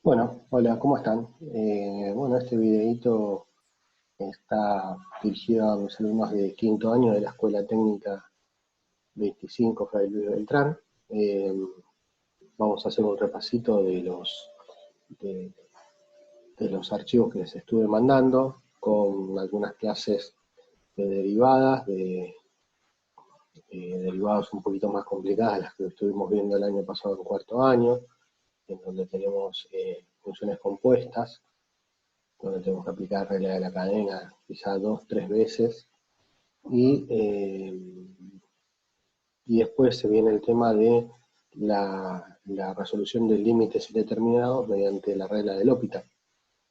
Bueno, hola, ¿cómo están? Bueno, este videito está dirigido a mis alumnos de quinto año de la Escuela Técnica 25 Fray Luis Beltrán. Eh, Vamos a hacer un repasito de, de los archivos que les estuve mandando, con algunas clases de derivadas, de derivados un poquito más complicadas, las que estuvimos viendo el año pasado en cuarto año, en donde tenemos funciones compuestas, donde tenemos que aplicar regla de la cadena quizá dos, tres veces, y, y después se viene el tema de la resolución de límites indeterminados mediante la regla del L'Hopital,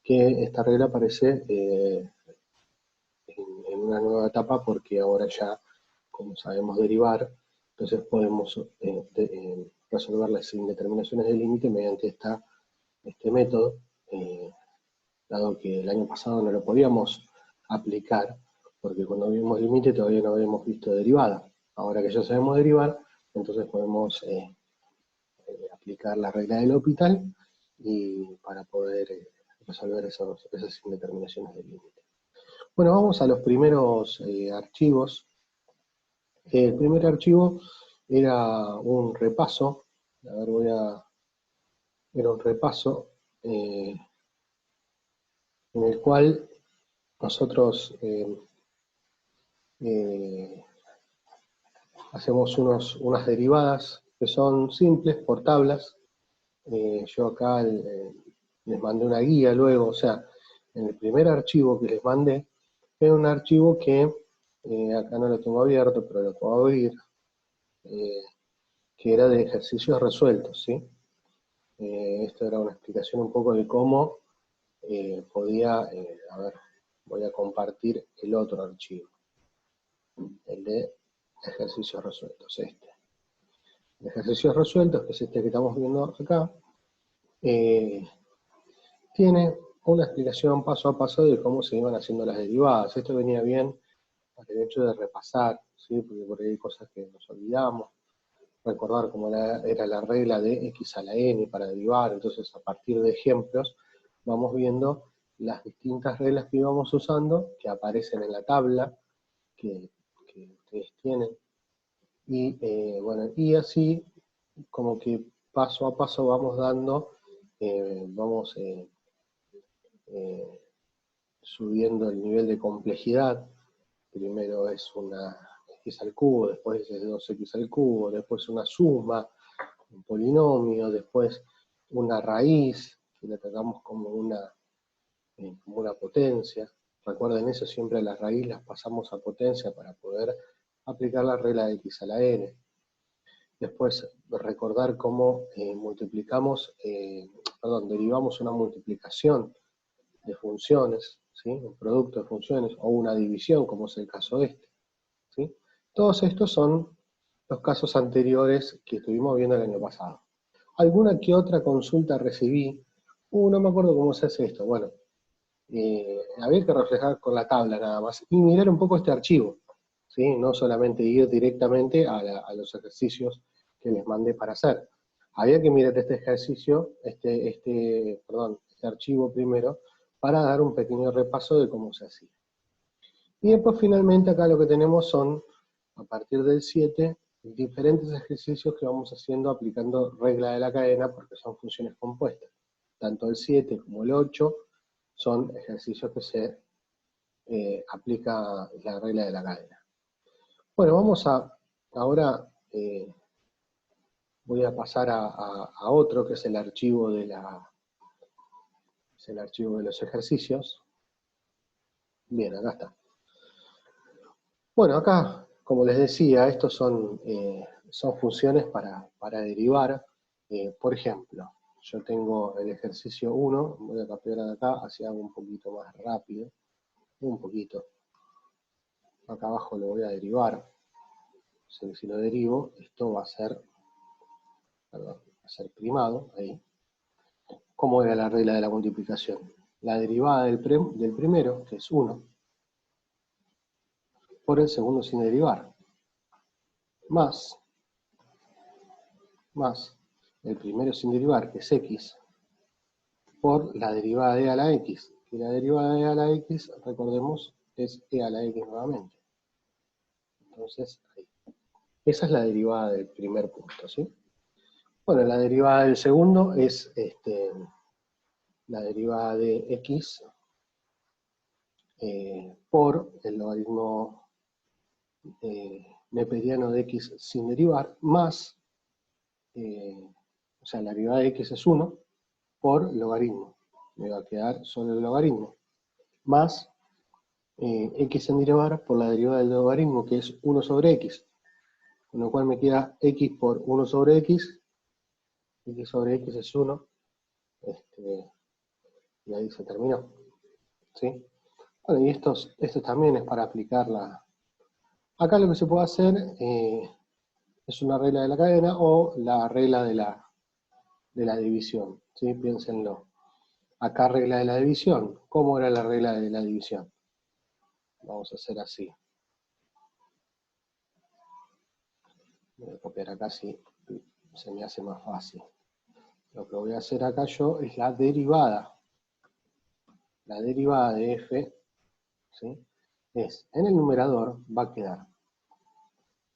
que esta regla aparece en una nueva etapa porque ahora ya, como sabemos derivar, entonces podemos resolver las indeterminaciones de límite mediante este método, dado que el año pasado no lo podíamos aplicar, porque cuando vimos límite todavía no habíamos visto derivada. Ahora que ya sabemos derivar, entonces podemos aplicar la regla del L'Hopital y para poder resolver esas indeterminaciones de límite. Bueno, vamos a los primeros archivos. El primer archivo era un repaso. A ver, era un repaso en el cual nosotros eh, hacemos unas derivadas que son simples por tablas. Yo acá les mandé una guía luego, o sea, en el primer archivo que les mandé, era un archivo que acá no lo tengo abierto, pero lo puedo abrir, eh, que era de ejercicios resueltos, ¿sí? Esto era una explicación un poco de cómo a ver, voy a compartir el otro archivo, el de ejercicios resueltos, este. El ejercicios resueltos, que es este que estamos viendo acá, eh, tiene una explicación paso a paso de cómo se iban haciendo las derivadas. Esto venía bien para el hecho de repasar, ¿sí? Porque por ahí hay cosas que nos olvidamos, recordar cómo era la regla de x a la n para derivar. Entonces, a partir de ejemplos, vamos viendo las distintas reglas que íbamos usando, que aparecen en la tabla que ustedes tienen. Y bueno, y así como que paso a paso vamos dando, vamos eh, subiendo el nivel de complejidad. Primero es una x al cubo, después es 2x al cubo, después una suma, un polinomio, después una raíz, que la tratamos como una potencia. Recuerden eso, siempre la raíz las pasamos a potencia para poder aplicar la regla de x a la n. Después recordar cómo derivamos una multiplicación de funciones, ¿sí? Un producto de funciones, o una división, como es el caso este, ¿sí? Todos estos son los casos anteriores que estuvimos viendo el año pasado. Alguna que otra consulta recibí, no me acuerdo cómo se hace esto, bueno, había que reflejar con la tabla nada más, y mirar un poco este archivo, ¿sí? No solamente ir directamente a los ejercicios que les mandé para hacer. Había que mirar este ejercicio, este archivo primero, para dar un pequeño repaso de cómo se hacía. Y después finalmente acá lo que tenemos son, a partir del 7, diferentes ejercicios que vamos haciendo aplicando regla de la cadena, porque son funciones compuestas. Tanto el 7 como el 8 son ejercicios que se aplica la regla de la cadena. Bueno, ahora voy a pasar a otro, que es el archivo es el archivo de los ejercicios. Bien, acá está. Bueno, acá, como les decía, estos son funciones para derivar. Por ejemplo, yo tengo el ejercicio 1, voy a cambiar de acá, así hago un poquito más rápido, un poquito. Acá abajo lo voy a derivar. Si lo derivo, esto va a ser primado, ahí. ¿Cómo era la regla de la multiplicación? La derivada del primero, que es 1, por el segundo sin derivar, más el primero sin derivar, que es x, por la derivada de e a la x. Y la derivada de e a la x, recordemos, es e a la x nuevamente. Entonces, ahí. Esa es la derivada del primer punto, ¿sí? Bueno, la derivada del segundo es la derivada de x por el logaritmo neperiano de x sin derivar, más, o sea, la derivada de x es 1 por logaritmo. Me va a quedar solo el logaritmo. Más x sin derivar por la derivada del logaritmo, que es 1 sobre x. Con lo cual me queda x por 1 sobre x sobre x es 1, y ahí se terminó, ¿sí? Bueno, y esto también es para aplicarla. Acá lo que se puede hacer es una regla de la cadena o la regla de la división, ¿sí? Piénsenlo. Acá regla de la división. ¿Cómo era la regla de la división? Vamos a hacer así. Voy a copiar acá si se me hace más fácil. Lo que voy a hacer acá yo es la derivada. La derivada de f, ¿sí? En el numerador va a quedar,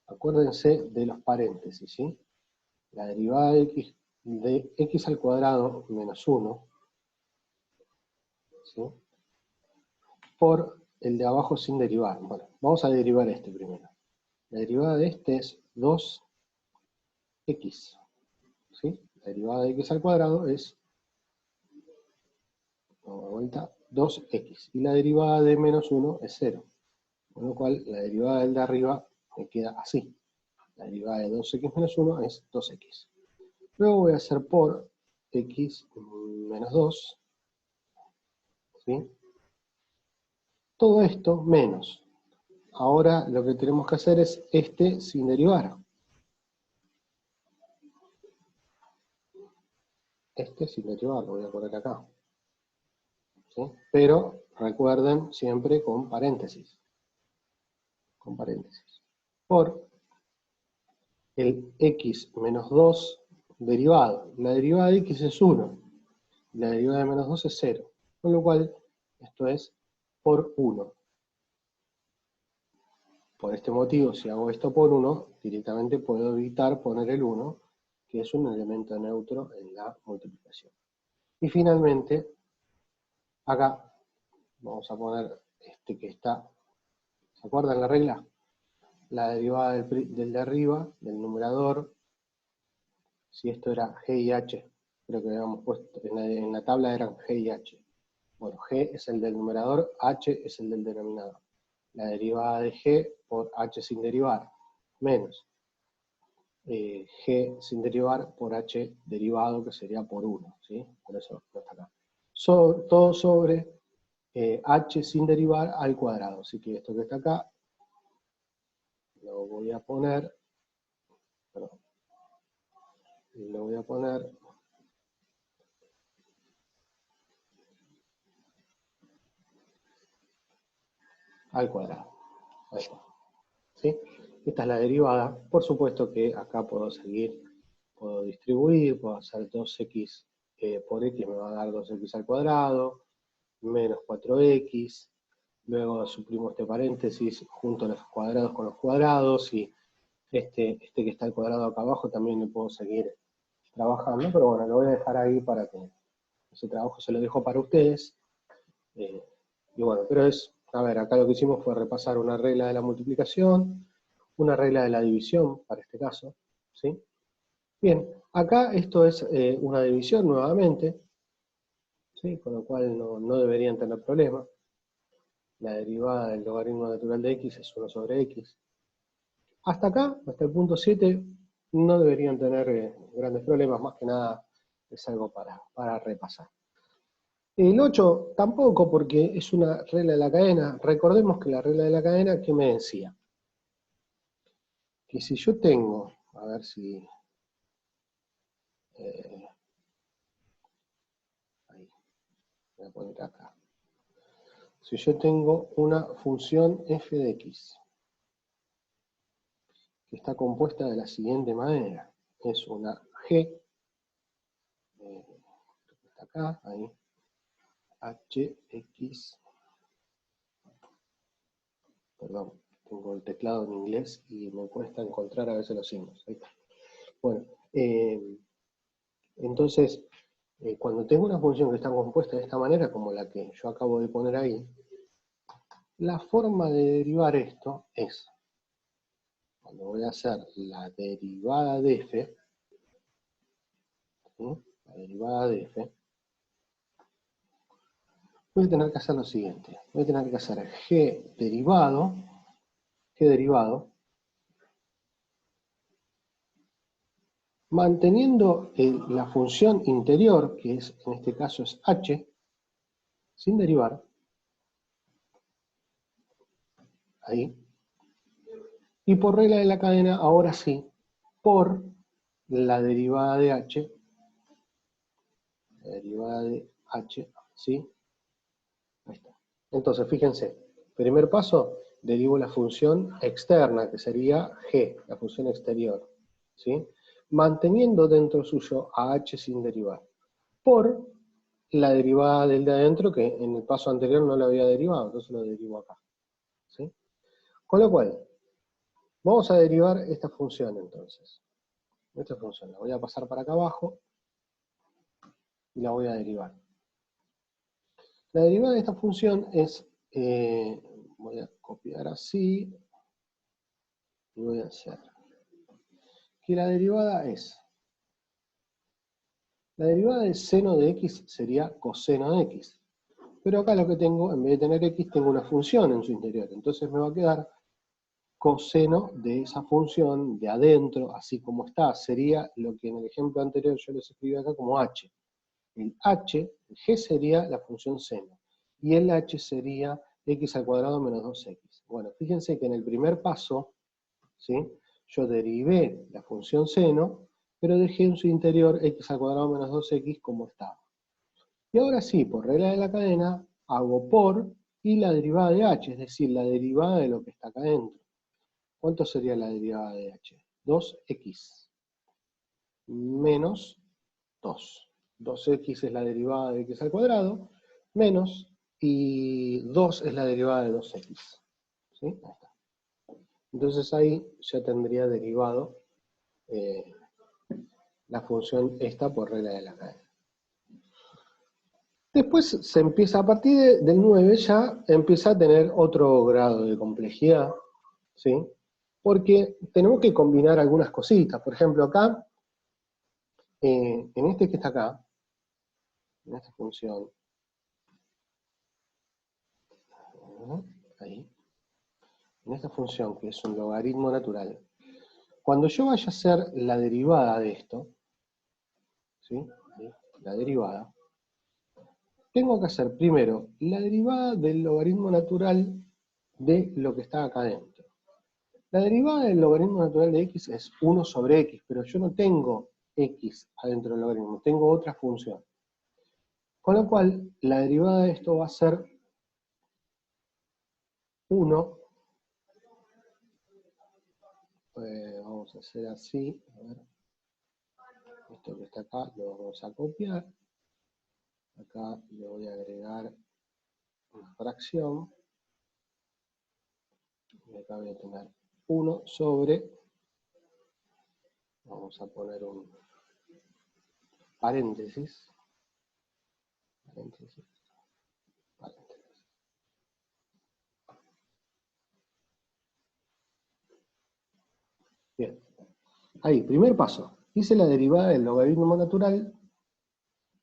acuérdense de los paréntesis, ¿sí? La derivada de x al cuadrado menos 1, ¿sí? Por el de abajo sin derivar. Bueno, vamos a derivar este primero. La derivada de este es 2x, ¿sí? La derivada de x al cuadrado es, vamos de vuelta, 2x. Y la derivada de menos 1 es 0. Con lo cual, la derivada del de arriba me queda así. La derivada de 2x menos 1 es 2x. Luego voy a hacer por x menos 2, ¿sí? Todo esto menos. Ahora lo que tenemos que hacer es sin derivar. Sin derivar, lo voy a poner acá. ¿Sí? Pero recuerden siempre con paréntesis. Con paréntesis. Por el x menos 2 derivado. La derivada de x es 1. La derivada de menos 2 es 0. Con lo cual, esto es por 1. Por este motivo, si hago esto por 1, directamente puedo evitar poner el 1, que es un elemento neutro en la multiplicación. Y finalmente, acá vamos a poner que está, ¿se acuerdan la regla? La derivada del de arriba, del numerador, si esto era g y h, creo que habíamos puesto, en la tabla eran g y h. Bueno, g es el del numerador, h es el del denominador. La derivada de g por h sin derivar, menos g sin derivar por h derivado, que sería por 1, ¿sí? Por eso no está acá. Todo sobre h sin derivar al cuadrado. Así que esto que está acá, lo voy a poner, perdón, lo voy a poner al cuadrado. Ahí está. ¿Sí? Esta es la derivada. Por supuesto que acá puedo seguir, puedo distribuir, puedo hacer 2x por x me va a dar 2x al cuadrado, menos 4x, luego suprimo este paréntesis, junto los cuadrados con los cuadrados, y este que está al cuadrado acá abajo también lo puedo seguir trabajando, pero bueno, lo voy a dejar ahí para que ese trabajo se lo dejo para ustedes. Y bueno, pero a ver, acá lo que hicimos fue repasar una regla de la multiplicación, una regla de la división, para este caso, ¿sí? Bien, acá esto es una división nuevamente, ¿sí? Con lo cual no deberían tener problema. La derivada del logaritmo natural de x es 1 sobre x. Hasta acá, hasta el punto 7, no deberían tener grandes problemas, más que nada es algo para repasar. El 8 tampoco, porque es una regla de la cadena. Recordemos que la regla de la cadena, ¿qué me decía? Que si yo tengo, a ver si... ahí, voy a poner acá. Si yo tengo una función f de x, que está compuesta de la siguiente manera. Es una g, está acá, ahí, hx, perdón, tengo el teclado en inglés y me cuesta encontrar a veces los signos. Ahí está. Bueno, entonces, cuando tengo una función que está compuesta de esta manera, como la que yo acabo de poner ahí, la forma de derivar esto es, cuando voy a hacer la derivada de f, ¿sí? La derivada de f, voy a tener que hacer lo siguiente. Voy a tener que hacer g derivado, manteniendo la función interior, que es, en este caso es h, sin derivar, ahí, y por regla de la cadena, ahora sí, por la derivada de h, ¿sí? Ahí está. Entonces, fíjense, primer paso, derivo la función externa, que sería g, la función exterior, ¿sí? Manteniendo dentro suyo a h sin derivar, por la derivada del de adentro, que en el paso anterior no lo había derivado, entonces lo derivo acá, ¿sí? Con lo cual, vamos a derivar esta función entonces. Esta función la voy a pasar para acá abajo y la voy a derivar. La derivada de esta función es, voy a copiar así, y voy a hacer que la derivada de seno de x sería coseno de x. Pero acá lo que tengo, en vez de tener x, tengo una función en su interior. Entonces me va a quedar coseno de esa función de adentro, así como está. Sería lo que en el ejemplo anterior yo les escribí acá como h. El h, el g sería la función seno. Y el h sería x al cuadrado menos 2x. Bueno, fíjense que en el primer paso, ¿sí? Yo derivé la función seno, pero dejé en su interior x al cuadrado menos 2x como estaba. Y ahora sí, por regla de la cadena, hago por y la derivada de h, es decir, la derivada de lo que está acá adentro. ¿Cuánto sería la derivada de h? 2x menos 2. 2x es la derivada de x al cuadrado, menos, y 2 es la derivada de 2x. ¿Sí? Ahí está. Entonces ahí ya tendría derivado la función esta por regla de la cadena. Después se empieza, a partir del 9 ya empieza a tener otro grado de complejidad, ¿sí? Porque tenemos que combinar algunas cositas. Por ejemplo, acá, en este que está acá, en esta función, ahí, en esta función que es un logaritmo natural, cuando yo vaya a hacer la derivada de esto, ¿sí? Ahí, la derivada, tengo que hacer primero la derivada del logaritmo natural de lo que está acá adentro. La derivada del logaritmo natural de x es 1 sobre x, pero yo no tengo x adentro del logaritmo, tengo otra función. Con lo cual, la derivada de esto va a ser 1, vamos a hacer así, a ver, esto que está acá lo vamos a copiar, acá le voy a agregar una fracción, y acá voy a tener 1 sobre, vamos a poner un paréntesis, paréntesis. Bien, ahí, primer paso, hice la derivada del logaritmo natural,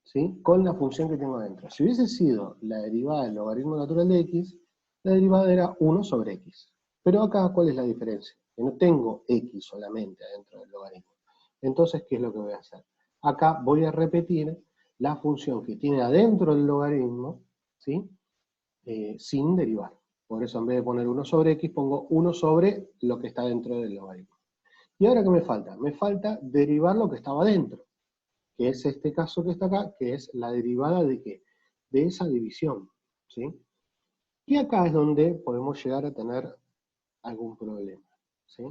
¿sí? Con la función que tengo adentro. Si hubiese sido la derivada del logaritmo natural de x, la derivada era 1 sobre x. Pero acá, ¿cuál es la diferencia? Que no tengo x solamente adentro del logaritmo. Entonces, ¿qué es lo que voy a hacer? Acá voy a repetir la función que tiene adentro del logaritmo, ¿sí? Sin derivar. Por eso, en vez de poner 1 sobre x, pongo 1 sobre lo que está dentro del logaritmo. ¿Y ahora qué me falta? Me falta derivar lo que estaba dentro, que es este caso que está acá, que es la derivada de ¿qué? De esa división, ¿sí? Y acá es donde podemos llegar a tener algún problema, ¿sí?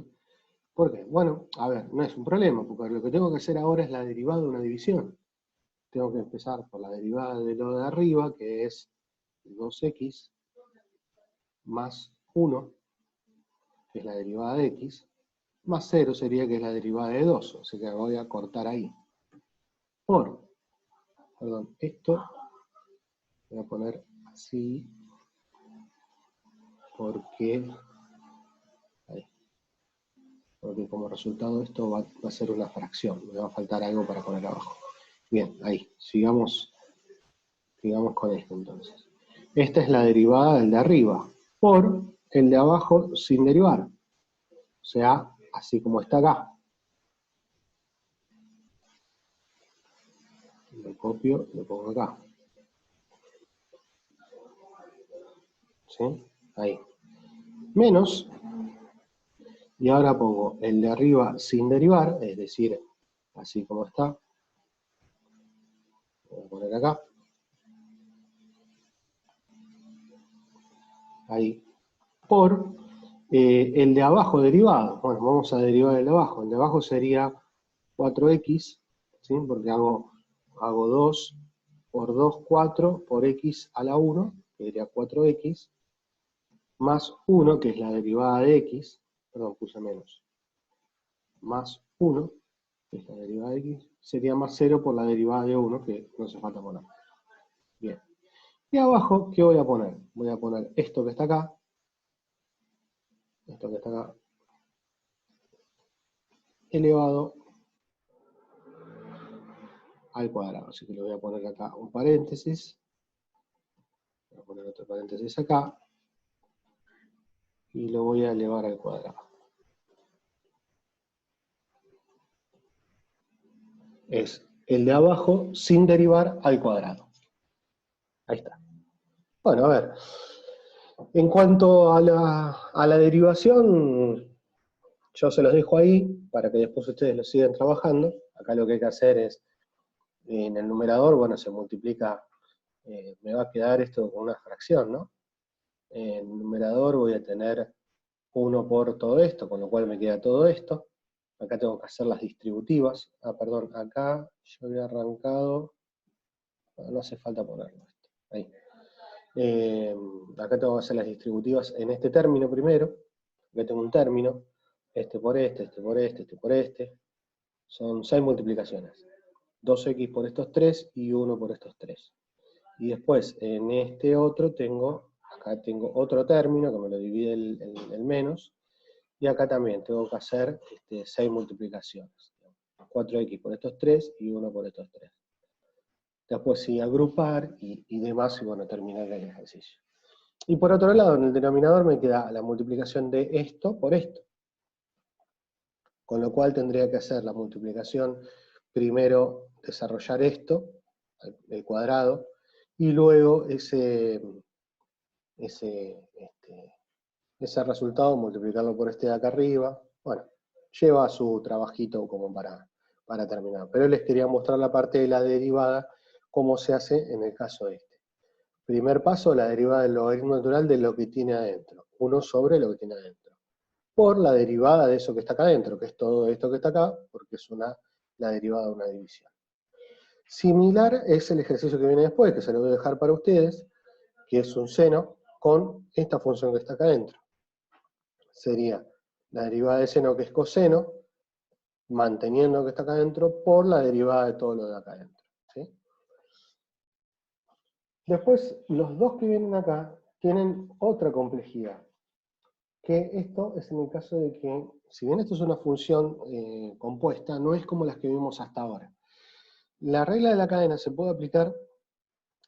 ¿Por qué? Bueno, a ver, no es un problema, porque lo que tengo que hacer ahora es la derivada de una división. tengo que empezar por la derivada de lo de arriba, que es 2x más 1, que es la derivada de x, más 0 sería que es la derivada de 2, o sea que voy a cortar ahí. Perdón, esto voy a poner así, porque como resultado esto va a ser una fracción, me va a faltar algo para poner abajo. Bien, ahí, sigamos con esto entonces. Esta es la derivada del de arriba, por el de abajo sin derivar. O sea, así como está acá. Lo copio, lo pongo acá. ¿Sí? Ahí. Menos, y ahora pongo el de arriba sin derivar, es decir, así como está. Voy a poner acá. Ahí. Por el de abajo derivado. Bueno, vamos a derivar el de abajo. El de abajo sería 4x, ¿sí? Porque hago 2 por 2, 4 por x a la 1, que sería 4x, más 1, que es la derivada de x, perdón, puse menos, más 1, que es la derivada de x, sería más 0 por la derivada de 1, que no hace falta poner. Bien. Y abajo, ¿qué voy a poner? Voy a poner esto que está acá, elevado al cuadrado. Así que le voy a poner acá un paréntesis, voy a poner otro paréntesis acá, y lo voy a elevar al cuadrado. Es el de abajo sin derivar al cuadrado. Ahí está. Bueno, a ver. En cuanto a la derivación, yo se los dejo ahí para que después ustedes lo sigan trabajando. Acá lo que hay que hacer es, en el numerador, bueno, se multiplica, me va a quedar esto con una fracción, ¿no? En el numerador voy a tener 1 por todo esto, con lo cual me queda todo esto. Acá tengo que hacer las distributivas. Perdón, acá yo había arrancado, no hace falta ponerlo esto. Ahí. Acá tengo que hacer las distributivas en este término primero. Acá tengo un término, este por este, este por este, este por este. Son 6 multiplicaciones. 2x por estos 3 y 1 por estos 3. Y después, en este otro acá tengo otro término que me lo divide el menos. Y acá también tengo que hacer 6 multiplicaciones. 4x por estos 3 y 1 por estos 3. Después sí agrupar y demás, y bueno, terminar el ejercicio. Y por otro lado, en el denominador me queda la multiplicación de esto por esto. Con lo cual tendría que hacer la multiplicación, primero desarrollar esto, el cuadrado, y luego ese resultado multiplicarlo por este de acá arriba. Bueno, lleva su trabajito como para terminar. Pero les quería mostrar la parte de la derivada, cómo se hace en el caso de este. Primer paso, la derivada del logaritmo natural de lo que tiene adentro. 1 sobre lo que tiene adentro. Por la derivada de eso que está acá adentro, que es todo esto que está acá, porque es la derivada de una división. Similar es el ejercicio que viene después, que se lo voy a dejar para ustedes, que es un seno con esta función que está acá adentro. Sería la derivada de seno, que es coseno, manteniendo que está acá adentro, por la derivada de todo lo de acá adentro. ¿Sí? Después, los dos que vienen acá tienen otra complejidad, que esto es en el caso de que, si bien esto es una función compuesta, no es como las que vimos hasta ahora. La regla de la cadena se puede aplicar,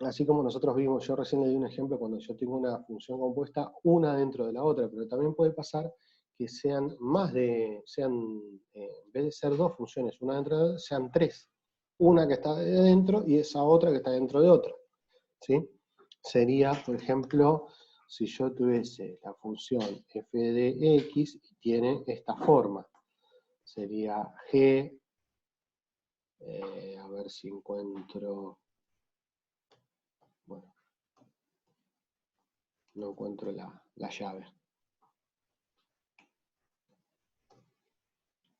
así como nosotros vimos, yo recién le di un ejemplo cuando yo tengo una función compuesta, una dentro de la otra, pero también puede pasar que sean en vez de ser dos funciones, una dentro de otra, sean tres. Una que está de dentro y esa otra que está dentro de otra. ¿Sí? Sería, por ejemplo, si yo tuviese la función f de x y tiene esta forma. Sería g, a ver si encuentro, bueno, no encuentro la llave.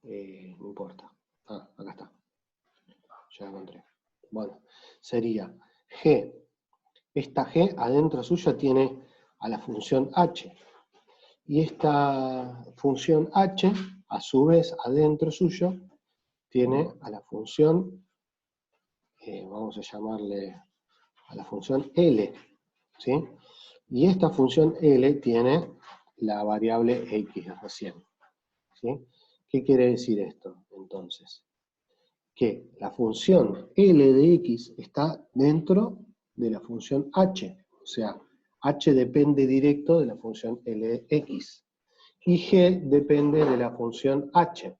No importa. Acá está. Ya la encontré. Bueno, sería G. Esta G adentro suyo tiene a la función H. Y esta función H, a su vez, adentro suyo, tiene a la función, vamos a llamarle a la función L, ¿sí? Y esta función L tiene la variable X recién, ¿sí? ¿Qué quiere decir esto, entonces? Que la función L de X está dentro de la función H, o sea, H depende directo de la función L de X, y G depende de la función H,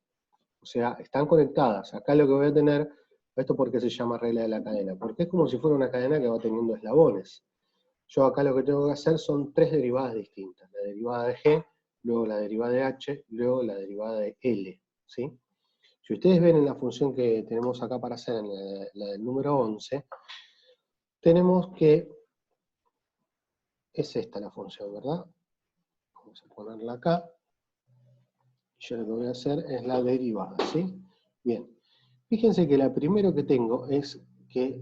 o sea, están conectadas. Acá lo que voy a tener, esto porque se llama regla de la cadena, porque es como si fuera una cadena que va teniendo eslabones. Yo acá lo que tengo que hacer son tres derivadas distintas, la derivada de G, luego la derivada de H, luego la derivada de L, ¿sí? Si ustedes ven en la función que tenemos acá para hacer, en la del número 11, tenemos que, es esta la función, ¿verdad? Vamos a ponerla acá. Yo lo que voy a hacer es la derivada, ¿sí? Bien. Fíjense que la primero que tengo es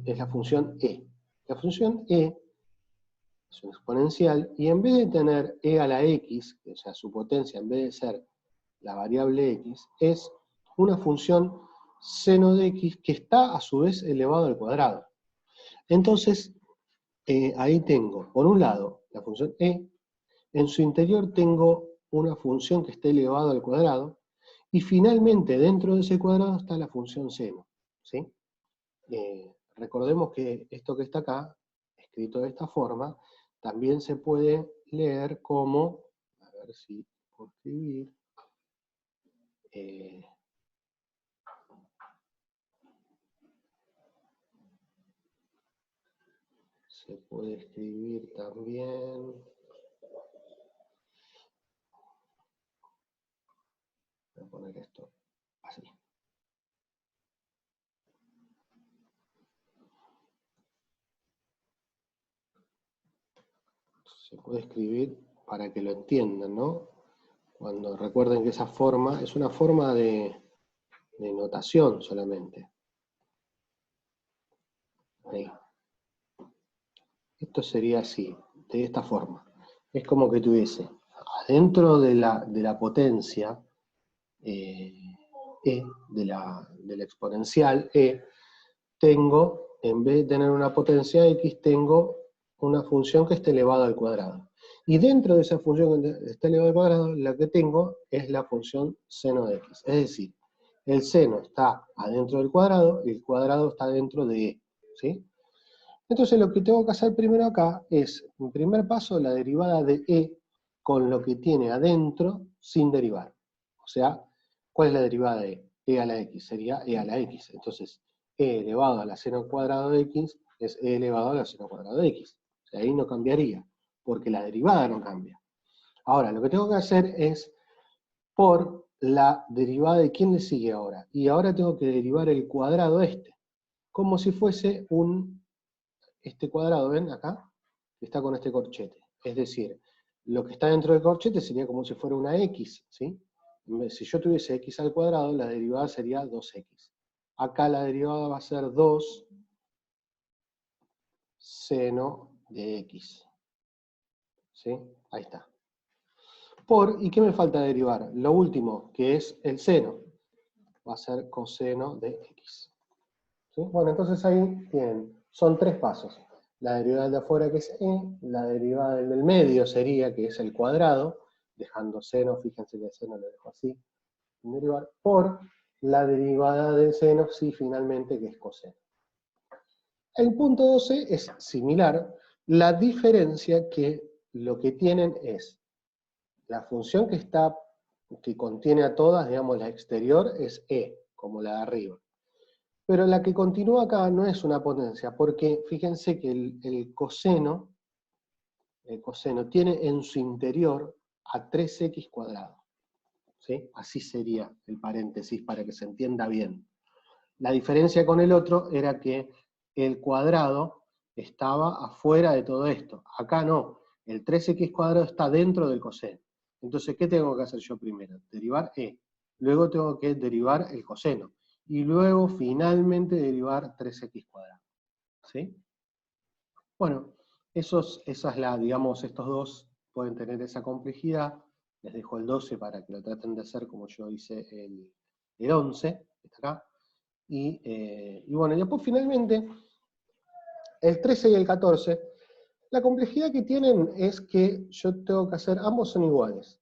la función e. La función e es una exponencial, y en vez de tener e a la x, o sea, su potencia, en vez de ser la variable x, es una función seno de x que está a su vez elevado al cuadrado. Entonces, ahí tengo, por un lado, la función e, en su interior tengo una función que está elevada al cuadrado, y finalmente dentro de ese cuadrado está la función seno, ¿sí? Recordemos que esto que está acá, escrito de esta forma, también se puede leer como, a ver si puedo escribir, se puede escribir también, voy a poner esto así. Se puede escribir para que lo entiendan, ¿no? Cuando recuerden que esa forma es una forma de notación solamente. Ahí. Esto sería así, de esta forma. Es como que tuviese adentro de la potencia E, de la exponencial E, tengo, en vez de tener una potencia X, tengo una función que esté elevada al cuadrado. Y dentro de esa función que está elevada al cuadrado, la que tengo es la función seno de X. Es decir, el seno está adentro del cuadrado y el cuadrado está dentro de E, ¿sí? Entonces lo que tengo que hacer primero acá es, en primer paso, la derivada de E con lo que tiene adentro sin derivar. O sea, ¿cuál es la derivada de E? E a la X, sería E a la X. Entonces, E elevado a la seno cuadrado de X es E elevado a la seno cuadrado de X. O sea, ahí no cambiaría, porque la derivada no cambia. Ahora, lo que tengo que hacer es por la derivada de ¿quién le sigue ahora? Y ahora tengo que derivar el cuadrado este, como si fuese este cuadrado, ¿ven acá? Que está con este corchete. Es decir, lo que está dentro del corchete sería como si fuera una X, ¿sí? Si yo tuviese X al cuadrado, la derivada sería 2X. Acá la derivada va a ser 2 seno de X. ¿Sí? Ahí está. ¿Y qué me falta derivar? Lo último, que es el seno. Va a ser coseno de X. ¿Sí? Bueno, entonces ahí tienen, son tres pasos. La derivada del de afuera, que es E, la derivada del medio sería, que es el cuadrado, dejando seno, fíjense que el seno lo dejo así, derivar, por la derivada del seno, sí, finalmente, que es coseno. El punto 12 es similar, la diferencia que lo que tienen es, la función que contiene a todas, digamos, la exterior, es E, como la de arriba. Pero la que continúa acá no es una potencia, porque fíjense que el coseno tiene en su interior a 3x cuadrado. ¿Sí? Así sería el paréntesis para que se entienda bien. La diferencia con el otro era que el cuadrado estaba afuera de todo esto. Acá no, el 3x cuadrado está dentro del coseno. Entonces, ¿qué tengo que hacer yo primero? Derivar e. Luego tengo que derivar el coseno. y luego finalmente derivar 3x cuadrado. ¿Sí? Bueno, digamos, estos dos pueden tener esa complejidad. Les dejo el 12 para que lo traten de hacer como yo hice el 11, que está acá. Y bueno, y después finalmente, el 13 y el 14, la complejidad que tienen es que yo tengo que hacer, ambos son iguales.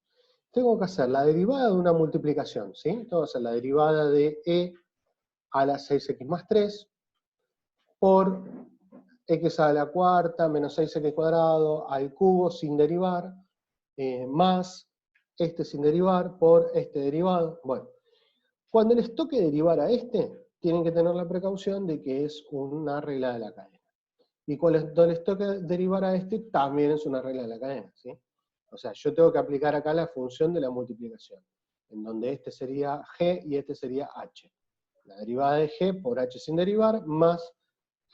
Tengo que hacer la derivada de una multiplicación, ¿sí? Tengo que hacer la derivada de e a la 6x más 3 por x a la cuarta menos 6x cuadrado al cubo sin derivar, más este sin derivar por este derivado. Bueno, cuando les toque derivar a este, tienen que tener la precaución de que es una regla de la cadena. Y cuando les toque derivar a este, también es una regla de la cadena, ¿sí? O sea, yo tengo que aplicar acá la función de la multiplicación, en donde este sería g y este sería h. La derivada de g por h sin derivar, más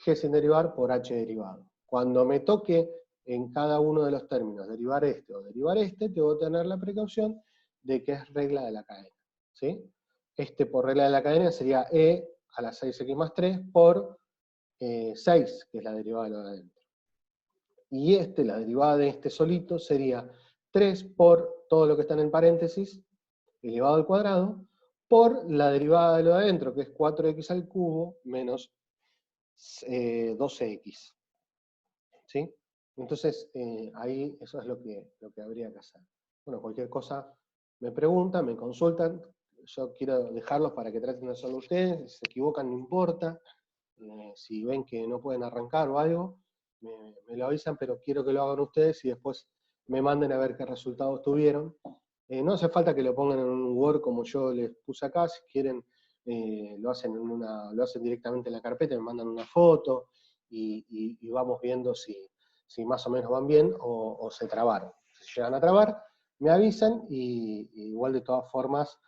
g sin derivar por h derivado. Cuando me toque en cada uno de los términos derivar este o derivar este, tengo que tener la precaución de que es regla de la cadena, ¿sí? Este por regla de la cadena sería e a la 6x más 3 por 6, que es la derivada de lo de adentro. Y la derivada de este solito sería 3 por todo lo que está en el paréntesis, elevado al cuadrado, por la derivada de lo de adentro, que es 4x al cubo menos 12x. ¿Sí? Entonces, ahí eso es lo que habría que hacer. Bueno, cualquier cosa me preguntan, me consultan, yo quiero dejarlos para que traten de hacerlo ustedes, si se equivocan no importa, si ven que no pueden arrancar o algo, me lo avisan, pero quiero que lo hagan ustedes y después me manden a ver qué resultados tuvieron. No hace falta que lo pongan en un Word como yo les puse acá, si quieren lo hacen directamente en la carpeta, me mandan una foto y vamos viendo si más o menos van bien o se trabaron. Si llegan a trabar, me avisan y igual de todas formas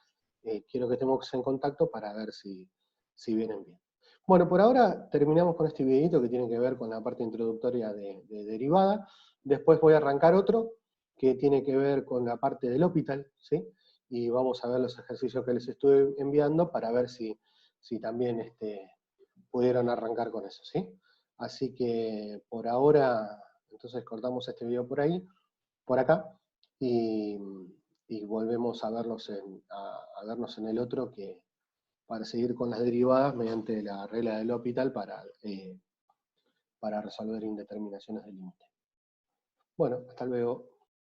quiero que estemos en contacto para ver si vienen bien. Bueno, por ahora terminamos con este videito que tiene que ver con la parte introductoria de derivada. Después voy a arrancar otro que tiene que ver con la parte del L'Hopital, ¿sí? Y vamos a ver los ejercicios que les estuve enviando para ver si también pudieron arrancar con eso, ¿sí? Así que por ahora, entonces cortamos este video por ahí, por acá, y volvemos a vernos en el otro para seguir con las derivadas mediante la regla del L'Hopital para resolver indeterminaciones de límite. Bueno, hasta luego.